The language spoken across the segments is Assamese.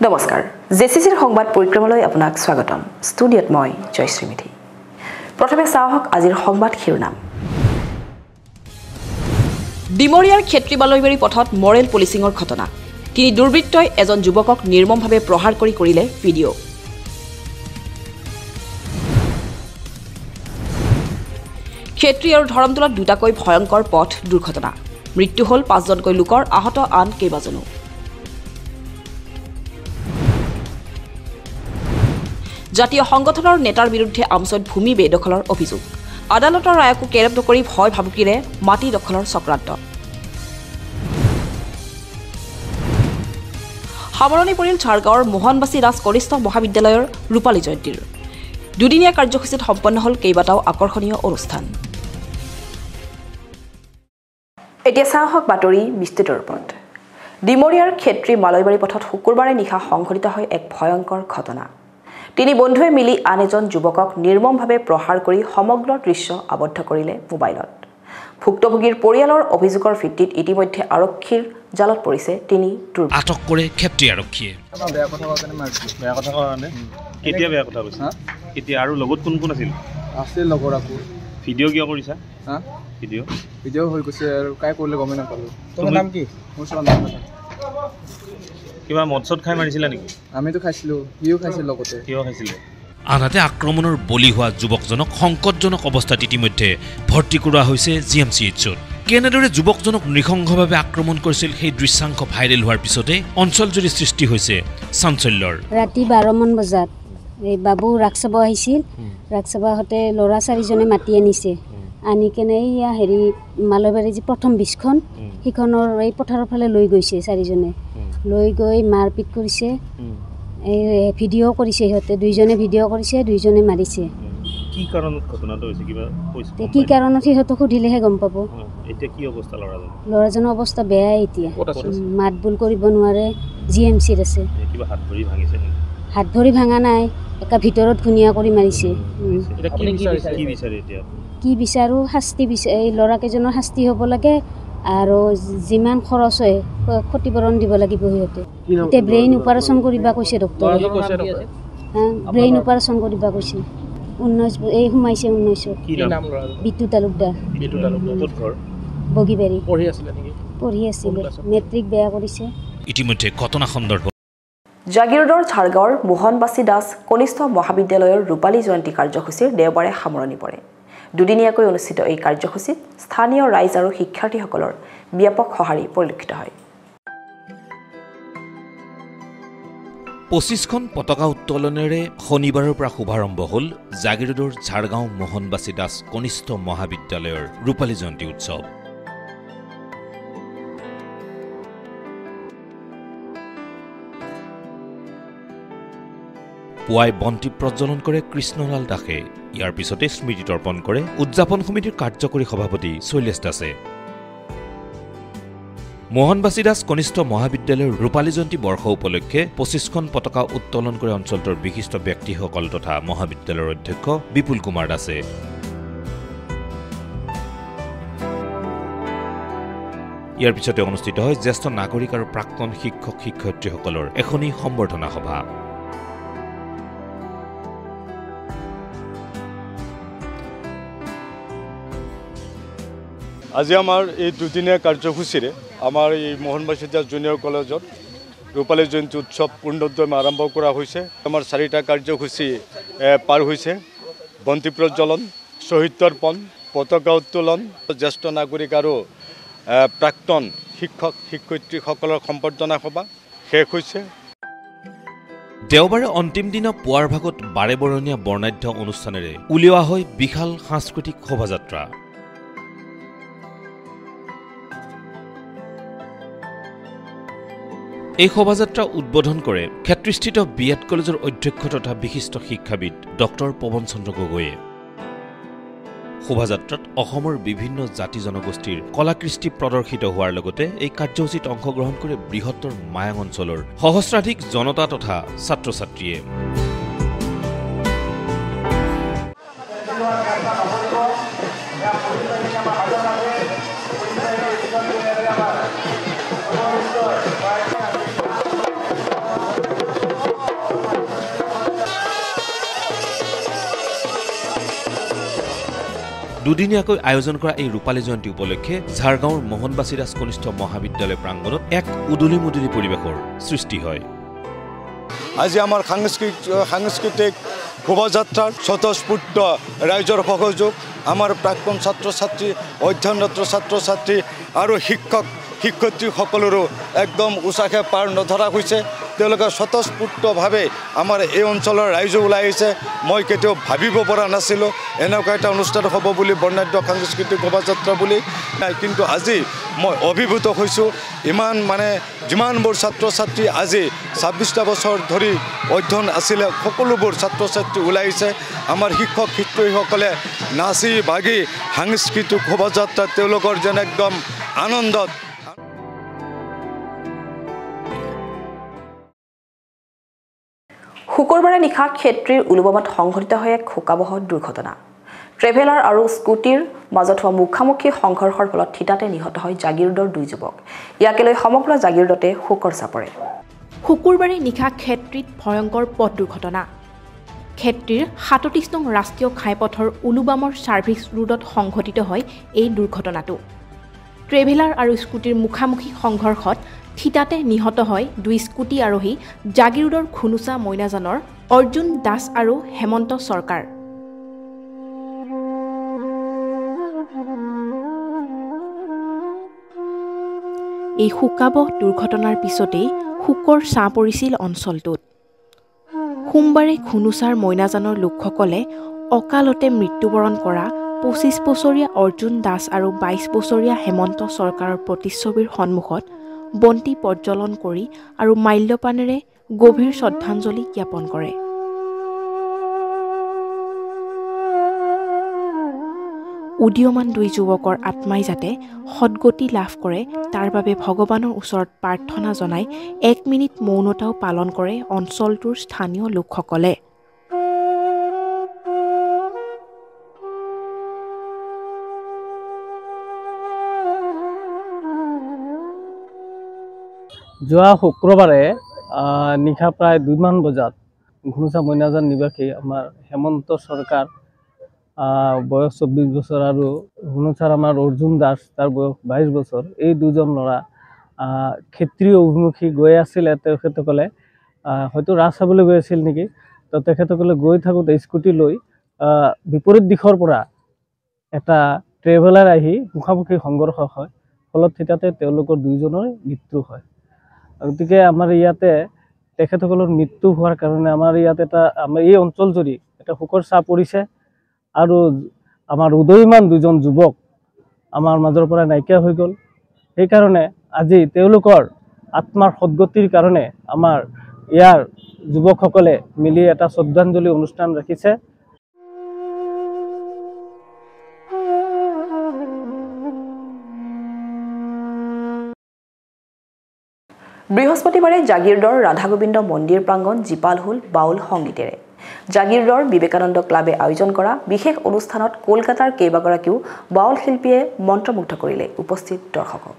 নমস্কাৰ জেচিচিৰ সংবাদ পৰিক্ৰমালৈ আপোনাক স্বাগতম ষ্টুডিঅত মই জয়শ্ৰী মিঠি প্ৰথমে চাওক আজিৰ সংবাদ শিৰোনাম ডিমৰিয়াৰ ক্ষেত্ৰী বালৈবাৰী পথত মৰেল পুলিচিংৰ ঘটনা তিনি দুৰ্বৃত্তই এজন যুৱকক নিৰ্মমভাৱে প্ৰহাৰ কৰি কৰিলে ভিডিঅ ক্ষেত্ৰী আৰু ধৰমতলাত দুটাকৈ ভয়ংকৰ পথ দুৰ্ঘটনা মৃত্যু হ'ল ৫জনকৈ লোকৰ আহত আন কেইবাজনো জাতীয় সংগঠনৰ নেতাৰ বিৰুদ্ধে আমচৈত ভূমি বেদখলৰ অভিযোগ আদালতৰ ৰায়কো কেৰেপ নকৰি ভয় ভাবুকিৰে মাটি দখলৰ চক্ৰান্ত সামৰণি পৰিল ঝাৰগাঁৱৰ মোহনবাসী দাস কনিষ্ঠ মহাবিদ্যালয়ৰ ৰূপালী জয়ন্তীৰ দুদিনীয়া কাৰ্যসূচীত সম্পন্ন হ'ল কেইবাটাও আকৰ্ষণীয় অনুষ্ঠান এতিয়া চাওক বাতৰি বিস্তৃত ৰূপত ডিমৰিয়াৰ ক্ষেত্ৰী বালৈবাৰী পথত শুকুৰবাৰে নিশা সংঘটিত হয় এক ভয়ংকৰ ঘটনা তিনি বন্ধুৱে মিলি আন এজন যুৱকক নিৰ্মমভাৱে প্ৰহাৰ কৰি সমগ্ৰ দৃশ্য আবদ্ধ কৰিলে মোবাইলত ভুক্তভোগীৰ পৰিয়ালৰ অভিযোগৰ ভিত্তিত ইতিমধ্যে আৰক্ষীৰ জালত পৰিছে তিনি দুৰ্বৃত্ত আটক কৰে ক্ষেত্ৰী আৰক্ষীয়ে বেয়া কথা কাৰণে মাৰিছে বেয়া কথা কাৰণে কেতিয়া বেয়া কথা কৈছে কেতিয়া আৰু লগত কোন কোন আছিল আছিল লগৰ আকৌ ভিডিঅ' কিয় কৰিছা ভিডিঅ' হৈ গৈছে আৰু কাই কৰিলে গমেই নাপালোঁ তোমাৰ নাম কি মোৰ নাম কিবা মদ চদ খাই মাৰিছিলা নেকি আমিতো খাইছিলোঁ সিও খাইছিল লগতে কিয় খাইছিলে আনহাতে আক্ৰমণৰ বলি হোৱা যুৱকজনক সংকটজনক অৱস্থাত ইতিমধ্যে ভৰ্তি কৰোৱা হৈছে GMCHত কেনেদৰে যুৱকজনক নৃশংসভাৱে আক্ৰমণ কৰিছিল সেই দৃশ্যাংশ ভাইৰেল হোৱাৰ পিছতে অঞ্চলজুৰি সৃষ্টি হৈছে চাঞ্চল্যৰ ৰাতি 12 মান বজাত এই বাবু ৰাক্সাব আহিছিল ৰাক্সাবহতে ল'ৰা চাৰিজনে মাতি আনিছে আনি কেনে ইয়া হেৰি মালৈবাৰী যি প্ৰথম বিছখন সিখনৰ এই পথাৰৰ ফালে লৈ গৈছে চাৰিজনে লৈ গৈ মাৰপিট কৰিছে এই ভিডিঅ' কৰিছে সিহঁতে দুইজনে ভিডিঅ' কৰিছে দুইজনে মাৰিছে কি কাৰণত ঘটনাটো হৈছে কিবা কৈছে কি কাৰণত সিহঁতক সুধিলেহে গম পাব এতিয়া কি অৱস্থা ল'ৰাজনৰ অৱস্থা বেয়াই এতিয়া মাত বোল কৰিব নোৱাৰে GMCত আছে কিবা হাত ভৰি ভাঙিছে নেকি হাত ভৰি ভাঙা নাই একা ভিতৰত ঘুনিয়া কৰি মাৰিছে এটা কি বিচাৰে এতিয়া কি বিচাৰো শাস্তি এই ল'ৰাকেইজনৰ শাস্তি হ'ব লাগে আৰু যিমান খৰচ হয় ক্ষতিপূৰণ দিব লাগিব সিহঁতে এতিয়া ব্ৰেইন অপাৰেশ্যন কৰিবা কৈছে ডক্টৰে ব্ৰেইন অপাৰেশ্যন কৰিবা কৈছে 19 এই সোমাইছে 19 কি নাম বিটু তালুকদাৰ ক'ত ঘৰ বগীবাৰী পঢ়ি আছিলে নেকি পঢ়ি আছিলে মেট্ৰিক বেয়া কৰিছে ইতিমধ্যে ঘটনা সন্দৰ্ভত জাগিৰোডৰ ঝাৰগাঁৱৰ মোহনবাসী দাস কনিষ্ঠ মহাবিদ্যালয়ৰ ৰূপালী জয়ন্তী কাৰ্যসূচীৰ দেওবাৰে সামৰণি পৰে দুদিনীয়াকৈ অনুষ্ঠিত এই কাৰ্যসূচীত স্থানীয় ৰাইজ আৰু শিক্ষাৰ্থীসকলৰ ব্যাপক সঁহাৰি পৰিলক্ষিত হয় 25খন পতাকা উত্তোলনেৰে শনিবাৰৰ পৰা শুভাৰম্ভ হ'ল জাগিৰোডৰ ঝাৰগাঁও মোহনবাসী দাস কনিষ্ঠ মহাবিদ্যালয়ৰ ৰূপালী জয়ন্তী উৎসৱ পুৱাই বন্তি প্ৰজ্বলন কৰে কৃষ্ণলাল দাসে ইয়াৰ পিছতে স্মৃতি তৰ্পণ কৰে উদযাপন সমিতিৰ কাৰ্যকৰী সভাপতি শৈলেশ দাসে মোহনবাসী দাস কনিষ্ঠ মহাবিদ্যালয়ৰ ৰূপালী জয়ন্তী বৰ্ষ উপলক্ষে 25খন পতাকা উত্তোলন কৰে অঞ্চলটোৰ বিশিষ্ট ব্যক্তিসকল তথা মহাবিদ্যালয়ৰ অধ্যক্ষ বিপুল কুমাৰ দাসে ইয়াৰ পিছতে অনুষ্ঠিত হয় জ্যেষ্ঠ নাগৰিক আৰু প্ৰাক্তন শিক্ষক শিক্ষয়িত্ৰীসকলৰ এখনি সম্বৰ্ধনা সভা আজি আমাৰ এই দুদিনীয়া কাৰ্যসূচীৰে আমাৰ এই মোহনবাসী দাস জুনিয়ৰ কলেজত ৰূপালী জয়ন্তী উৎসৱ পূৰ্ণোদ্যমে আৰম্ভ কৰা হৈছে আমাৰ 4টা কাৰ্যসূচী পাৰ হৈছে বন্তি প্ৰজ্বলন শ্বহীদ তৰ্পণ পতাকা উত্তোলন জ্যেষ্ঠ নাগৰিক আৰু প্ৰাক্তন শিক্ষক শিক্ষয়িত্ৰীসকলৰ সম্বৰ্ধনা সভা শেষ হৈছে দেওবাৰে অন্তিম দিনা পুৱাৰ ভাগত বাৰেবৰণীয়া বৰ্ণাঢ্য অনুষ্ঠানেৰে উলিওৱা হয় বিশাল সাংস্কৃতিক শোভাযাত্ৰা এই শোভাযাত্ৰা উদ্বোধন কৰে ক্ষেত্ৰীস্থিত BEd কলেজৰ অধ্যক্ষ তথা বিশিষ্ট শিক্ষাবিদ ডক্টৰ পৱন চন্দ্ৰ গগৈয়ে শোভাযাত্ৰাত অসমৰ বিভিন্ন জাতি জনগোষ্ঠীৰ কলাকৃষ্টি প্ৰদৰ্শিত হোৱাৰ লগতে এই কাৰ্যসূচীত অংশগ্ৰহণ কৰে বৃহত্তৰ মায়াং অঞ্চলৰ সহস্ৰাধিক জনতা তথা ছাত্ৰ ছাত্ৰীয়ে দুদিনীয়াকৈ আয়োজন কৰা এই ৰূপালী জয়ন্তী উপলক্ষে ঝাৰগাঁৱৰ মোহনবাসীৰাজ কনিষ্ঠ মহাবিদ্যালয় প্ৰাংগণত এক উদুলি মুদুলি পৰিৱেশৰ সৃষ্টি হয়। আজি আমাৰ সাংস্কৃতিক শোভাযাত্ৰাৰ স্বতঃস্ফূৰ্ত ৰাইজৰ সহযোগ, আমাৰ প্ৰাক্তন ছাত্ৰ ছাত্ৰী, অধ্যয়নৰত ছাত্ৰ ছাত্ৰী আৰু শিক্ষয়িত্ৰীসকলৰো একদম উৎসাহে পাৰ নধৰা হৈছে। তেওঁলোকে স্বতঃস্ফূৰ্তভাৱে আমাৰ এই অঞ্চলৰ ৰাইজ ওলাই আহিছে। মই কেতিয়াও ভাবিব পৰা নাছিলোঁ এনেকুৱা এটা অনুষ্ঠান হ'ব বুলি, বৰ্ণাঢ্য সাংস্কৃতিক শোভাযাত্ৰা বুলি। কিন্তু আজি মই অভিভূত হৈছোঁ। যিমানবোৰ ছাত্ৰ ছাত্ৰী আজি 26টা বছৰ ধৰি অধ্যয়ন আছিলে, সকলোবোৰ ছাত্ৰ ছাত্ৰী ওলাই আহিছে। আমাৰ শিক্ষক শিক্ষয়িত্ৰীসকলে নাচি বাগি সাংস্কৃতিক শোভাযাত্ৰা তেওঁলোকৰ যেন একদম আনন্দত। শুকুৰবাৰে নিশা ক্ষেত্ৰীৰ উলুবামত সংঘটিত হয় এক শোকাবহ দুৰ্ঘটনা। ট্ৰেভেলাৰ আৰু স্কুটিৰ মাজত হোৱা মুখামুখি সংঘৰ্ষৰ ফলত থিতাতে নিহত হয় জাগিৰোডৰ 2 যুৱক। ইয়াকে লৈ সমগ্ৰ জাগিৰোডতে শোকৰ ছাঁ পৰে। শুকুৰবাৰে নিশা ক্ষেত্ৰীত ভয়ংকৰ পথ দুৰ্ঘটনা। ক্ষেত্ৰীৰ 37 নং ৰাষ্ট্ৰীয় ঘাইপথৰ উলুবামৰ ছাৰ্ভিচ ৰোডত সংঘটিত হয় এই দুৰ্ঘটনাটো। ট্ৰেভেলাৰ আৰু স্কুটিৰ মুখামুখি সংঘৰ্ষত থিতাতে নিহত হয় 2 স্কুটি আৰোহী জাগিৰোডৰ খুনুচা মইনাজানৰ অৰ্জুন দাস আৰু হেমন্ত চৰকাৰ। এই শোকাবহ দুৰ্ঘটনাৰ পিছতেই শোকৰ ছাঁ পৰিছিল অঞ্চলটোত। সোমবাৰে খুনুচাৰ মইনাজানৰ লোকসকলে অকালতে মৃত্যুবৰণ কৰা 25 বছৰীয়া অৰ্জুন দাস আৰু 22 বছৰীয়া হেমন্ত চৰকাৰৰ প্ৰতিচ্ছবিৰ সন্মুখত বন্তি প্ৰজ্বলন কৰি আৰু মাল্যপানেৰে গভীৰ শ্ৰদ্ধাঞ্জলি জ্ঞাপন কৰে। উদীয়মান 2 যুৱকৰ আত্মাই যাতে সদ্গতি লাভ কৰে তাৰ বাবে ভগৱানৰ ওচৰত প্ৰাৰ্থনা জনাই 1 মিনিট মৌনতাও পালন কৰে অঞ্চলটোৰ স্থানীয় লোকসকলে। যোৱা শুক্ৰবাৰে নিশা প্ৰায় 2 মান বজাত ঘুনুচা মইনাজান নিবাসী আমাৰ হেমন্ত চৰকাৰ বয়স 24 বছৰ আৰু ঘুনুচাৰ আমাৰ অৰ্জুন দাস তাৰ বয়স 22 বছৰ, এই 2জন ল'ৰা ক্ষেত্ৰীয় অভিমুখী গৈ আছিলে। তেখেতসকলে হয়তো ৰাস চাবলৈ গৈ আছিল নেকি, তো তেখেতসকলে গৈ থাকোঁতে স্কুটি লৈ বিপৰীত দিশৰ পৰা এটা ট্ৰেভেলাৰ আহি মুখামুখি সংঘৰ্ষ হয়। ফলত থিতাতে তেওঁলোকৰ 2জনৰ মৃত্যু হয়। গতিকে আমাৰ ইয়াতে তেখেতসকলৰ মৃত্যু হোৱাৰ কাৰণে আমাৰ এই অঞ্চল জুৰি এটা শোকৰ ছাঁ পৰিছে আৰু আমাৰ উদয়মান 2জন যুৱক আমাৰ মাজৰ পৰা নাইকিয়া হৈ গ'ল। সেইকাৰণে আজি তেওঁলোকৰ আত্মাৰ সদ্গতিৰ কাৰণে আমাৰ ইয়াৰ যুৱকসকলে মিলি এটা শ্ৰদ্ধাঞ্জলি অনুষ্ঠান ৰাখিছে। বৃহস্পতিবাৰে জাগিৰোডৰ ৰাধা গোবিন্দ মন্দিৰ প্ৰাংগণ জীপাল হ'ল বাউল সংগীতেৰে। জাগিৰোডৰ বিবেকানন্দ ক্লাবে আয়োজন কৰা বিশেষ অনুষ্ঠানত কলকাতাৰ কেইবাগৰাকীও বাউল শিল্পীয়ে মন্ত্ৰমুগ্ধ কৰিলে উপস্থিত দৰ্শকক।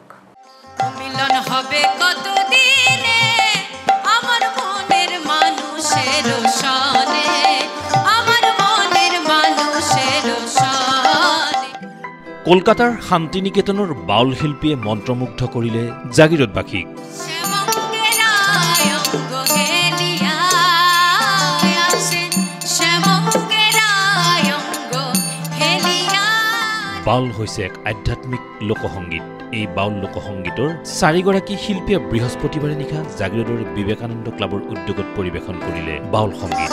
কলকাতাৰ শান্তিনিকেতনৰ বাউল শিল্পীয়ে মন্ত্ৰমুগ্ধ কৰিলে জাগিৰোডবাসীক। বাউল হৈছে এক আধ্যাত্মিক লোকসংগীত। এই বাউল লোকসংগীতৰ 4গৰাকী শিল্পীয়ে বৃহস্পতিবাৰে নিশা জাগিৰোডৰ বিবেকানন্দ ক্লাবৰ উদ্যোগত পৰিৱেশন কৰিলে বাউল সংগীত।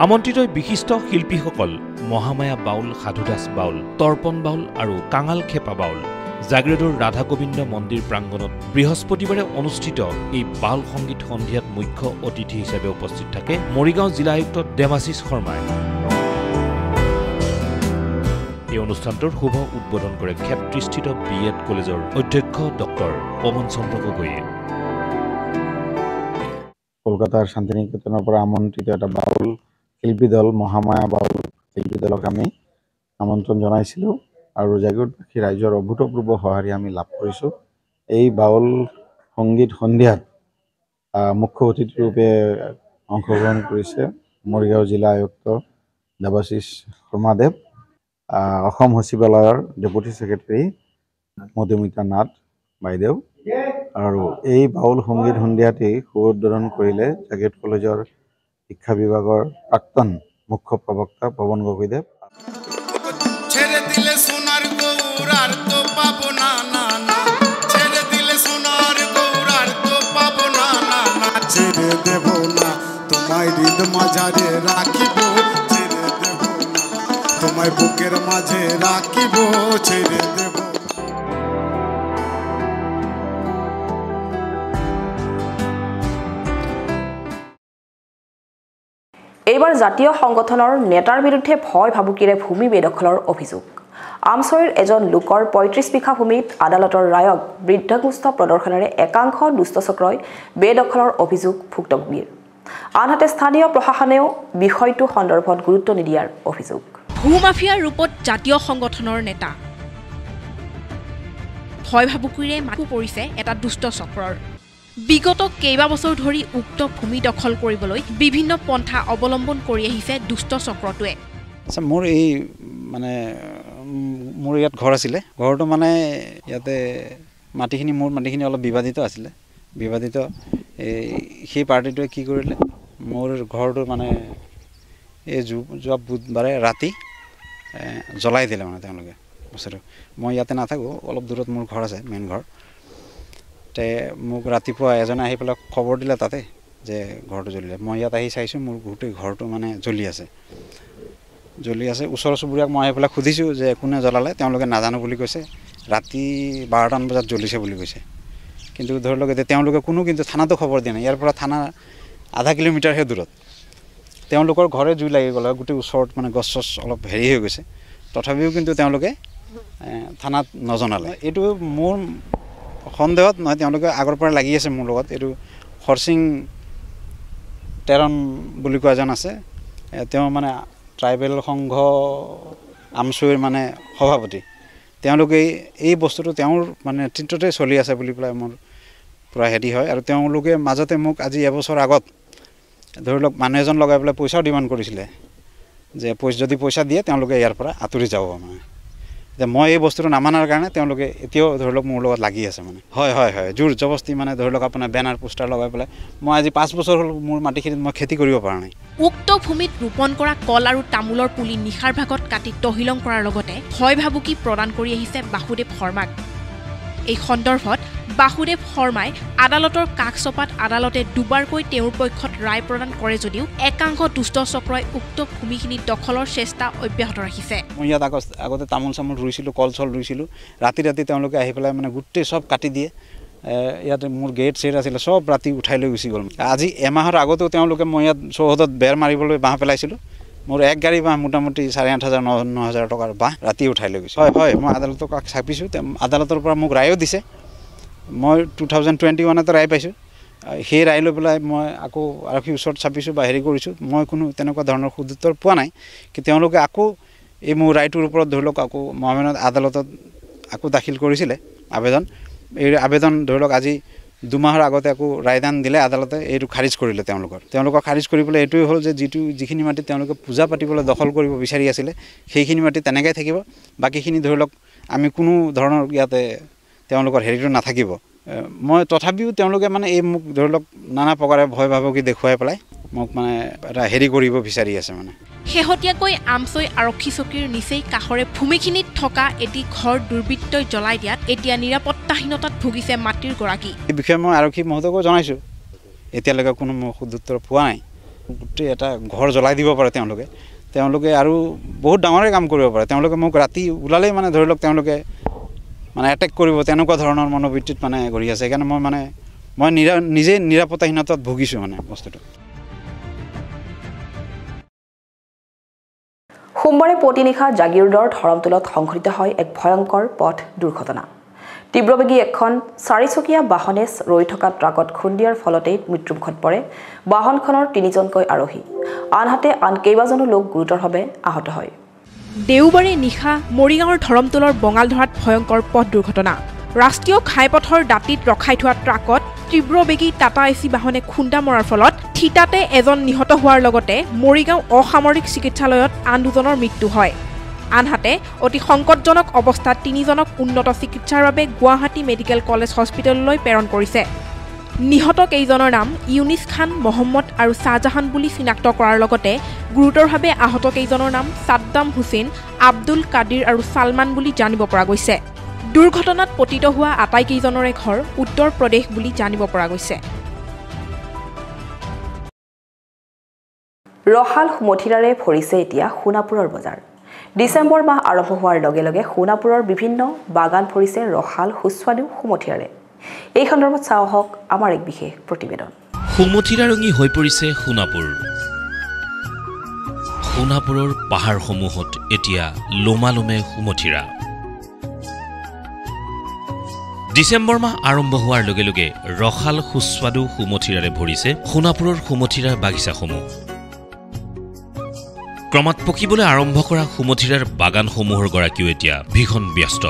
আমন্ত্ৰিত বিশিষ্ট শিল্পীসকল মহামায়া বাউল, সাধুদাস বাউল, তৰ্পণ বাউল আৰু কাঙাল খেপা বাউল। জাগিৰোডৰ ৰাধা গোবিন্দ মন্দিৰ প্ৰাংগণত বৃহস্পতিবাৰে অনুষ্ঠিত এই বাউল সংগীত সন্ধিয়াত মুখ্য অতিথি হিচাপে উপস্থিত থাকে মৰিগাঁও জিলা আয়ুক্ত দেৱাশিষ শৰ্মাই। এই অনুষ্ঠানটোৰ শুভ উদ্বোধন কৰে ক্ষেত্ৰীস্থিত BEd কলেজৰ অধ্যক্ষ ডক্টৰ পৱন চন্দ্ৰ গগৈয়ে। কলকাতাৰ শান্তিনিকেতনৰ পৰা আমন্ত্ৰিত এটা বাউল শিল্পী দল মহামায়া বাউল মণ্ডলক আমি আমন্ত্ৰণ জনাইছিলোঁ আৰু জাগিৰোডবাসী ৰাইজৰ অভূতপূৰ্ব সঁহাৰি আমি লাভ কৰিছোঁ। এই বাউল সংগীত সন্ধিয়াত মুখ্য অতিথিৰূপে অংশগ্ৰহণ কৰিছে মৰিগাঁও জিলা আয়ুক্ত দেৱাশিষ শৰ্মাদেৱ, অসম সচিবালয়ৰ ডেপুটি ছেক্ৰেটাৰী মধুমিতা নাথ বাইদেউ। আৰু এই বাউল সংগীত সন্ধিয়াতেই সুউদ্বোধন কৰিলে জাগিৰোড কলেজৰ শিক্ষা বিভাগৰ প্ৰাক্তন মুখ্য প্ৰবক্তা পৱন গগৈদেৱ। ছেড়ে দিলে সোনার গৌরার তো পাবো না না না, ছেড়ে দিলে সোনার গৌরার তো পাবো না না না, ছেড়ে দেব না তোমায় হৃদ মাঝারে রাখিব, ছেড়ে দেব না তোমায় বুকের মাঝে রাখিব, ছেড়ে দেব। এইবাৰ জাতীয় সংগঠনৰ নেতাৰ বিৰুদ্ধে ভয় ভাবুকিৰে ভূমি বেদখলৰ অভিযোগ। আমচৈৰ এজন লোকৰ ৩৫ বিঘা ভূমিত আদালতৰ ৰায়ক বৃদ্ধাগুষ্ঠ প্ৰদৰ্শনেৰে একাংশ দুষ্টচক্ৰই বেদখলৰ অভিযোগ ভুক্তভোগীৰ। আনহাতে স্থানীয় প্ৰশাসনেও বিষয়টো সন্দৰ্ভত গুৰুত্ব নিদিয়াৰ অভিযোগ। ভূমাফিয়াৰ ৰূপত জাতীয় সংগঠনৰ নেতা ভয় ভাবুকিৰে মাথো পৰিছে এটা দুষ্ট চক্ৰৰ। বিগত কেইবাবছৰ ধৰি উক্ত ভূমি দখল কৰিবলৈ বিভিন্ন পন্থা অৱলম্বন কৰি আহিছে দুষ্ট চক্ৰটোৱে। আচ্ছা, মোৰ এই মানে মোৰ ইয়াত ঘৰ আছিলে, ঘৰটো মানে ইয়াতে মাটিখিনি মোৰ মাটিখিনি অলপ বিবাদিত আছিলে। বিবাদিত সেই পাৰ্টিটোৱে কি কৰিলে, মোৰ ঘৰটো মানে এই যোৱা বুধবাৰে ৰাতি জ্বলাই দিলে মানে তেওঁলোকে বস্তুটো। মই ইয়াতে নাথাকোঁ, অলপ দূৰত মোৰ ঘৰ আছে, মেইন ঘৰ। তে মোক ৰাতিপুৱা এজনে আহি পেলাই খবৰ দিলে তাতে যে ঘৰটো জ্বলিলে। মই ইয়াত আহি চাইছোঁ, মোৰ গোটেই ঘৰটো মানে জ্বলি আছে। ওচৰ চুবুৰীয়াক মই আহি পেলাই সুধিছোঁ যে কোনে জ্বলালে, তেওঁলোকে নাজানো বুলি কৈছে। ৰাতি 12টা মান বজাত জ্বলিছে বুলি কৈছে। কিন্তু ধৰি লওক এতিয়া তেওঁলোকে কিন্তু থানাতো খবৰ দিয়া নাই। ইয়াৰ পৰা থানা আধা কিলোমিটাৰহে দূৰত। তেওঁলোকৰ ঘৰে জুই লাগি গ'ল, গোটেই ওচৰত মানে গছ চছ অলপ হেৰি হৈ গৈছে। তথাপিও কিন্তু তেওঁলোকে থানাত নজনালে। এইটো মোৰ সন্দেহত নহয়, তেওঁলোকে আগৰ পৰা লাগি আছে মোৰ লগত। এইটো হৰসিং তেৰণ বুলি কোৱা এজন আছে, তেওঁ মানে ট্ৰাইবেল সংঘ আমচৈৰ মানে সভাপতি। তেওঁলোকে এই বস্তুটো তেওঁৰ মানে নেতৃত্বতে চলি আছে বুলি পেলাই মোৰ পূৰা হেৰি হয়। আৰু তেওঁলোকে মাজতে মোক আজি এবছৰ আগত ধৰি লওক মানুহ এজন লগাই পেলাই পইচাও ডিমাণ্ড কৰিছিলে যে যদি পইচা দিয়ে তেওঁলোকে ইয়াৰ পৰা আঁতৰি যাব। মানে যে মই এই বস্তুটো নামানাৰ কাৰণে তেওঁলোকে এতিয়াও ধৰি লওক মোৰ লগত লাগি আছে। মানে হয় জোৰ জবস্তি মানে ধৰি লওক আপোনাৰ বেনাৰ পোষ্টাৰ লগাই পেলাই মই আজি 5 বছৰ হ'ল মোৰ মাটিখিনিত মই খেতি কৰিব পৰা নাই। উক্ত ভূমিত ৰোপণ কৰা কল আৰু তামোলৰ পুলি নিশাৰ ভাগত কাটি তহিলং কৰাৰ লগতে ভয় ভাবুকি প্ৰদান কৰি আহিছে বাসুদেৱ শৰ্মাক। এই সন্দৰ্ভত বাসুদেৱ শৰ্মাই আদালতৰ কাষ চপাত আদালতে দুবাৰকৈ তেওঁৰ পক্ষত ৰায় প্ৰদান কৰে যদিও একাংশ দুষ্ট চক্ৰই উক্ত ভূমিখিনি দখলৰ চেষ্টা অব্যাহত ৰাখিছে। মই ইয়াত আগতে তামোল চামোল ৰুইছিলোঁ, কল চল ৰুইছিলোঁ। ৰাতি তেওঁলোকে আহি পেলাই মানে গোটেই চব কাটি দিয়ে। ইয়াতে মোৰ গেট চেট আছিলে, চব ৰাতি উঠাই লৈ গুচি গ'ল। আজি এমাহৰ আগতেও তেওঁলোকে মই ইয়াত চৌহদত বেৰ মাৰিবলৈ বাঁহ পেলাইছিলোঁ। মোৰ এক গাড়ী বাঁহ মোটামুটি 8,500 9,000 টকাৰ বাঁহ ৰাতি উঠাই লৈ গৈছে। হয় মই আদালতক চাপিছোঁ, আদালতৰ পৰা মোক ৰায়ো দিছে। মই 2021 ৰায় পাইছোঁ। সেই ৰায় লৈ পেলাই মই আকৌ আৰক্ষীৰ ওচৰত চাপিছোঁ বা হেৰি কৰিছোঁ। মই কোনো তেনেকুৱা ধৰণৰ সুদুত্তৰ পোৱা নাই। কিন্তু তেওঁলোকে আকৌ এই মোৰ ৰায়টোৰ ওপৰত ধৰি লওক আকৌ মহামান্য আদালতত আকৌ দাখিল কৰিছিলে আবেদন। এই আবেদন ধৰি লওক আজি 2 মাহৰ আগতে আকৌ ৰায়দান দিলে আদালতে, এইটো খাৰিজ কৰিলে। তেওঁলোকক খাৰিজ কৰি পেলাই এইটোৱে হ'ল যে যিখিনি মাটি তেওঁলোকে পূজা পাতিবলৈ দখল কৰিব বিচাৰি আছিলে সেইখিনি মাটি তেনেকৈ থাকিব। বাকীখিনি ধৰি লওক আমি কোনো ধৰণৰ ইয়াতে তেওঁলোকৰ হেৰিটো নাথাকিব। মই তথাপিও তেওঁলোকে মানে এই মোক ধৰি লওক নানা প্ৰকাৰে ভয় ভাবুকি দেখুৱাই পেলাই মোক মানে এটা হেৰি কৰিব বিচাৰি আছে। মানে শেহতীয়াকৈ আমচৈ আৰক্ষী চকীৰ নিচেই কাষৰে ভূমিখিনিত থকা এটি ঘৰ দুৰ্বৃত্তই জ্বলাই দিয়াত এতিয়া নিৰাপত্তাহীনতাত ভুগিছে মাটিৰ গৰাকী। এই বিষয়ে মই আৰক্ষী মহোদয়কো জনাইছোঁ, এতিয়ালৈকে কোনো মই সুদুত্তৰ পোৱা নাই। গোটেই এটা ঘৰ জ্বলাই দিব পাৰে তেওঁলোকে আৰু বহুত ডাঙৰে কাম কৰিব পাৰে। তেওঁলোকে মোক ৰাতি ওলালেই মানে ধৰি লওক তেওঁলোকে মানে এটেক কৰিব, তেনেকুৱা ধৰণৰ মনোবৃত্তিত মানে ঘূৰি আছে। সেইকাৰণে মই নিজে নিৰাপত্তাহীনতাত ভুগিছোঁ মানে বস্তুটো। সোমবাৰে পুৱতি নিশা জাগিৰোডৰ ধৰমতোলত সংঘটিত হয় এক ভয়ংকৰ পথ দুৰ্ঘটনা। তীব্ৰবেগী এখন 4চকীয়া বাহনে ৰৈ থকা ট্ৰাকত খুন্দিয়াৰ ফলতেই মৃত্যুমুখত পৰে বাহনখনৰ 3জনকৈ আৰোহী। আনহাতে আন কেইবাজনো লোক গুৰুতৰভাৱে আহত হয়। দেওবাৰে নিশা মৰিগাঁৱৰ ধৰমতোলৰ বঙালধৰাত ভয়ংকৰ পথ দুৰ্ঘটনা ৰাষ্ট্ৰীয় ঘাইপথৰ দাঁতিত ৰখাই থোৱা ট্ৰাকত তীব্ৰবেগী টাটা এচি বাহনে খুন্দা মৰাৰ ফলত থিতাতে এজন নিহত হোৱাৰ লগতে মৰিগাঁও অসামৰিক চিকিৎসালয়ত আন দুজনৰ মৃত্যু হয় আনহাতে অতি সংকটজনক অৱস্থাত তিনিজনক উন্নত চিকিৎসাৰ বাবে গুৱাহাটী মেডিকেল কলেজ হস্পিটেললৈ প্ৰেৰণ কৰিছে নিহত কেইজনৰ নাম ইউনিছ খান মহম্মদ আৰু শাহজাহান বুলি চিনাক্ত কৰাৰ লগতে গুৰুতৰভাৱে আহত কেইজনৰ নাম সাদ্দাম হুছেইন আব্দুল কাদিৰ আৰু সালমান বুলি জানিব পৰা গৈছে দুৰ্ঘটনাত পতিত হোৱা আটাইকেইজনৰে ঘৰ উত্তৰ প্ৰদেশ বুলি জানিব পৰা গৈছে ৰহাল সুমথিৰাৰে ভৰিছে এতিয়া সোণাপুৰৰ বজাৰ ডিসেম্বৰ মাহ আৰম্ভ হোৱাৰ লগে লগে সোণাপুৰৰ বিভিন্ন বাগান ভৰিছে ৰহাল সুস্বাদু সুমথিৰাৰে এই সন্দৰ্ভত চাওঁ হওক আমাৰ এক বিশেষ প্ৰতিবেদন সুমথিৰাৰঙী হৈ পৰিছে সোণাপুৰ সোণাপুৰৰ পাহাৰসমূহত এতিয়া লোমালোমে সুমথিৰা ডিসেম্বৰ মাহ আৰম্ভ হোৱাৰ লগে লগে ৰহাল সুস্বাদু সুমথিৰাৰে ভৰিছে সোণাপুৰৰ সুমথিৰাৰ বাগিচাসমূহ ক্ৰমাৎ পকিবলৈ আৰম্ভ কৰা সুমথিৰাৰ বাগানসমূহৰ গৰাকীও এতিয়া ভীষণ ব্যস্ত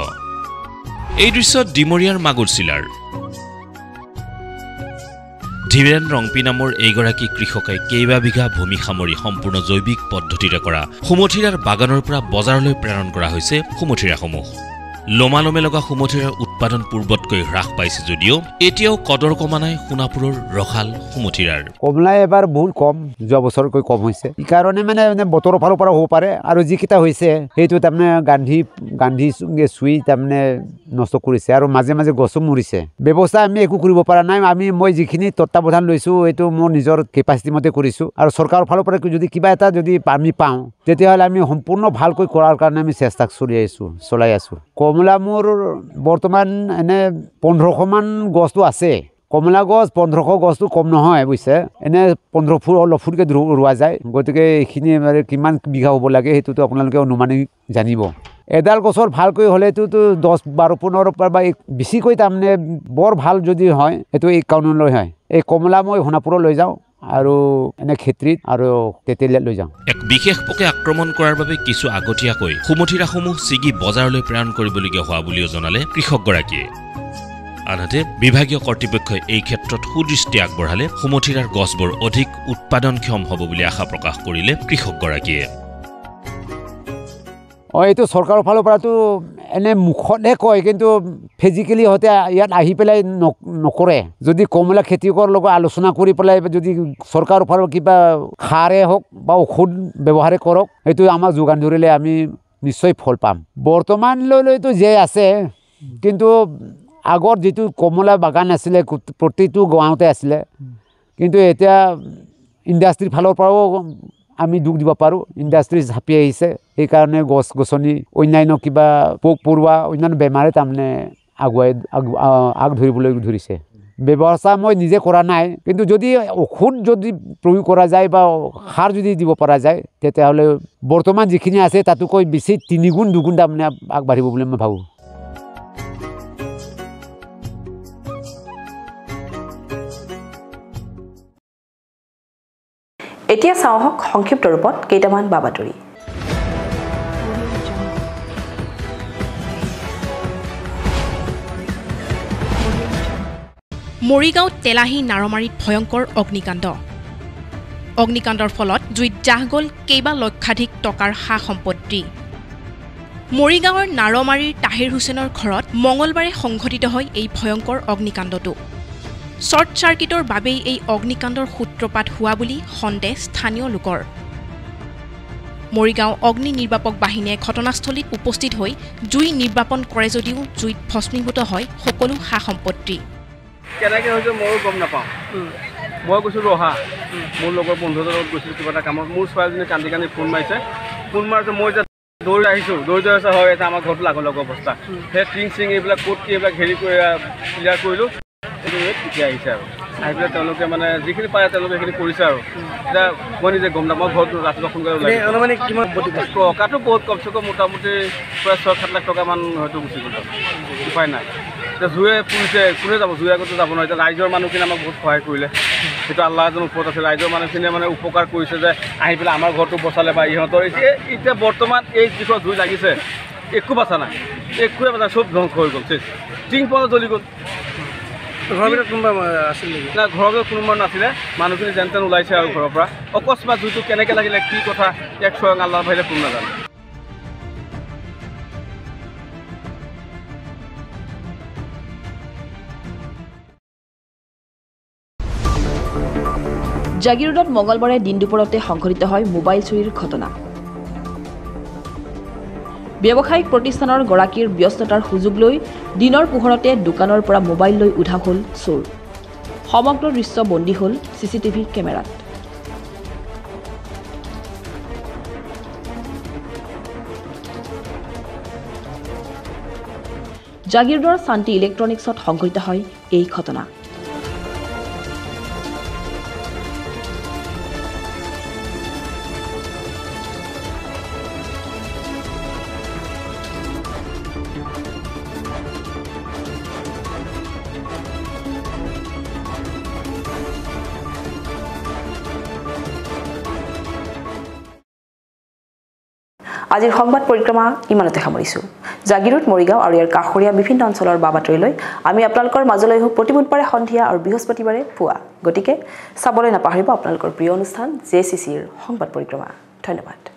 এই দৃশ্য ডিমৰিয়াৰ মাগুৰচিলাৰ ধীৰেন ৰংপি নামৰ এইগৰাকী কৃষকে কেইবা বিঘা ভূমি সামৰি সম্পূৰ্ণ জৈৱিক পদ্ধতিৰে কৰা সুমথিৰাৰ বাগানৰ পৰা বজাৰলৈ প্ৰেৰণ কৰা হৈছে সুমথিৰাসমূহ লোমালোমে লগা সুমথিৰাৰ উৎপাদন পূৰ্বতকৈ হ্ৰাস পাইছে যদিও এতিয়াও কদৰ কমা নাই সোণাপুৰৰ ৰহাল সুমথিৰাৰ কমলা এবাৰ বহুত কম যোৱা বছৰকৈ কম হৈছে এই কাৰণে মানে বতৰৰ ফালৰ পৰা হ'ব পাৰে আৰু যিকেইটা হৈছে সেইটো তাৰমানে গান্ধী চুই তাৰমানে নষ্ট কৰিছে আৰু মাজে মাজে গছো মৰিছে ব্যৱস্থা আমি একো কৰিব পৰা নাই মই যিখিনি তত্ত্বাৱধান লৈছোঁ এইটো মোৰ নিজৰ কেপাচিটি মতে কৰিছোঁ আৰু চৰকাৰৰ ফালৰ পৰা যদি কিবা এটা যদি আমি পাওঁ তেতিয়াহ'লে আমি সম্পূৰ্ণ ভালকৈ কৰাৰ কাৰণে আমি চেষ্টা চলাই আছোঁ কমলা মোৰ বৰ্তমান এনে 1500 মান গছটো আছে কমলা গছ 1500 গছটো কম নহয় বুজিছে এনে 15 ফুট 16 ফুটকৈ ৰোৱা যায় গতিকে এইখিনি কিমান বিঘা হ'ব লাগে সেইটোতো আপোনালোকে অনুমানিক জানিব এডাল গছৰ ভালকৈ হ'লেতো 10-12 পৰা বা বেছিকৈ তাৰমানে বৰ ভাল যদি হয় এইটো 51লৈ হয় এই কমলা মই সোণাপুৰত লৈ যাওঁ আৰু এনে ক্ষেত্ৰীত আৰু তেতেলীয়াত লৈ যাওঁ এক বিশেষ পোকে আক্ৰমণ কৰাৰ বাবে কিছু আগতীয়াকৈ সুমথিৰাসমূহ ছিগি বজাৰলৈ প্ৰেৰণ কৰিবলগীয়া হোৱা বুলিও জনালে কৃষকগৰাকীয়ে আনহাতে বিভাগীয় কৰ্তৃপক্ষই এই ক্ষেত্ৰত সুদৃষ্টি আগবঢ়ালে সুমথিৰাৰ গছবোৰ অধিক উৎপাদনক্ষম হ'ব বুলি আশা প্ৰকাশ কৰিলে কৃষকগৰাকীয়ে এইটো চৰকাৰৰ ফালৰ পৰাতো এনে মুখতহে কয় কিন্তু ফিজিকেলি হতে ইয়াত আহি পেলাই নকৰে যদি কমলা খেতিয়কৰ লগত আলোচনা কৰি পেলাই যদি চৰকাৰৰ ফালৰ কিবা সাৰে হওক বা ঔষধ ব্যৱহাৰ কৰক এইটো আমাক যোগান ধৰিলে আমি নিশ্চয় ফল পাম বৰ্তমানলৈতো যে আছে কিন্তু আগৰ যিটো কমলা বাগান আছিলে প্ৰতিটো গাঁৱতে আছিলে কিন্তু এতিয়া ইণ্ডাষ্ট্ৰীৰ ফালৰ পৰাও আমি দুখ দিব পাৰোঁ ইণ্ডাষ্ট্ৰী ঝাপি আহিছে সেইকাৰণে গছ গছনি অন্যান্য কিবা পোক পৰুৱা অন্যান্য বেমাৰে তাৰমানে আগ ধৰিবলৈ ধৰিছে ব্যৱস্থা মই নিজে কৰা নাই কিন্তু যদি ঔষধ যদি প্ৰয়োগ কৰা যায় বা সাৰ যদি দিব পৰা যায় তেতিয়াহ'লে বৰ্তমান যিখিনি আছে তাতোকৈ বেছি 3 গুণ 2 গুণ তাৰমানে আগবাঢ়িব বুলি মই ভাবোঁ এতিয়া চাওঁ হওক সংক্ষিপ্ত ৰূপত কেইটামান বাতৰি মৰিগাঁৱত তেলাহী নাৰমাৰীত ভয়ংকৰ অগ্নিকাণ্ডৰ ফলত জুইত জাহ গ'ল কেইবা লক্ষাধিক টকাৰ সা সম্পত্তি মৰিগাঁৱৰ নাৰমাৰীৰ তাহিৰ হুছেইনৰ ঘৰত মঙলবাৰে সংঘটিত হয় এই ভয়ংকৰ অগ্নিকাণ্ডটো শৰ্ট চাৰ্কিটৰ বাবেই এই অগ্নিকাণ্ডৰ সূত্ৰপাত হোৱা বুলি সন্দেহ স্থানীয় লোকৰ মৰিগাঁও অগ্নি নিৰ্বাপক বাহিনীয়ে ঘটনাস্থলীত উপস্থিত হৈ জুই নিৰ্বাপন কৰে যদিও জুইত ভস্মীভূত হয় সকলো সা সম্পত্তি কেনেকৈ হৈছে ময়ো গম নাপাওঁ মই গৈছোঁ ৰহা মোৰ লগৰ বন্ধুজনৰ লগত গৈছিলোঁ কিবা এটা কামত মোৰ ছোৱালীজনী কান্দি কান্দি ফোন মাৰিছে মই যে দৌৰি আহিছোঁ দৌৰি আছে হয় এটা আমাৰ ঘৰটো লাগৰ অৱস্থা সেই টিং এইবিলাক ক'ত কি এইবিলাক হেৰি কৰি ক্লিয়াৰ কৰিলোঁ এতিয়া আহিছে আৰু আহি পেলাই তেওঁলোকে মানে যিখিনি পাৰে তেওঁলোকে সেইখিনি কৰিছে আৰু এতিয়া মই নিজে গম নাপাওঁ ঘৰটো ৰাতিপুৱা সোনকালে ওলাই মানে কিমান টকাটো বহুত কমচে কম মোটামুটি প্ৰায় 6-7 লাখ টকামান হয়তো গুচি গ'ল উপায় নাই এতিয়া জুয়ে পুৰিছে কোনে যাব জুয়ে আগতে যাব নহয় এতিয়া ৰাইজৰ মানুহখিনি আমাক বহুত সহায় কৰিলে সেইটো আল্লাহ এজন ওপৰত আছে ৰাইজৰ মানুহখিনিয়ে মানে উপকাৰ কৰিছে যে আহি পেলাই আমাৰ ঘৰটো বচালে বা ইহঁতৰ এতিয়া বৰ্তমান এই যিখন জুই লাগিছে একো বাচা নাই একোৱে বাচা চব ধ্বংস হৈ গ'ল টিং পৰ্যন্ত জ্বলি গ'ল ঘৰৰ ভিতৰত কোনোবা আছিল নেকি না ঘৰৰ ভিতৰত কোনোবা নাছিলে মানুহখিনি যেন তেন ওলাইছে আৰু ঘৰৰ পৰা অকস্মাত জুইটো কেনেকৈ লাগিলে কি কথা এক স্বয়ং আল্লাহৰ বাহিৰে কোনো নাজানে জাগিৰোডত মঙলবাৰে দিন দুপৰতে সংঘটিত হয় মোবাইল চুৰিৰ ঘটনা ব্যৱসায়িক প্ৰতিষ্ঠানৰ গৰাকীৰ ব্যস্ততাৰ সুযোগ লৈ দিনৰ পোহৰতে দোকানৰ পৰা মোবাইল লৈ উঠা হ'ল চোৰ সমগ্ৰ দৃশ্য বন্দী হ'ল CCTV কেমেৰাত জাগিৰোডৰ শান্তি ইলেক্ট্ৰনিক্সত সংঘটিত হয় এই ঘটনা আজিৰ সংবাদ পৰিক্ৰমা ইমানতে সামৰিছো জাগিৰোড মৰিগাঁও আৰু ইয়াৰ কাষৰীয়া বিভিন্ন অঞ্চলৰ বাতৰিলৈ আমি আপোনালোকৰ মাজলৈ হওক প্ৰতি বুধবাৰে সন্ধিয়া আৰু বৃহস্পতিবাৰে পুৱা গতিকে চাবলৈ নাপাহৰিব আপোনালোকৰ প্ৰিয় অনুষ্ঠান JCCৰ সংবাদ পৰিক্ৰমা ধন্যবাদ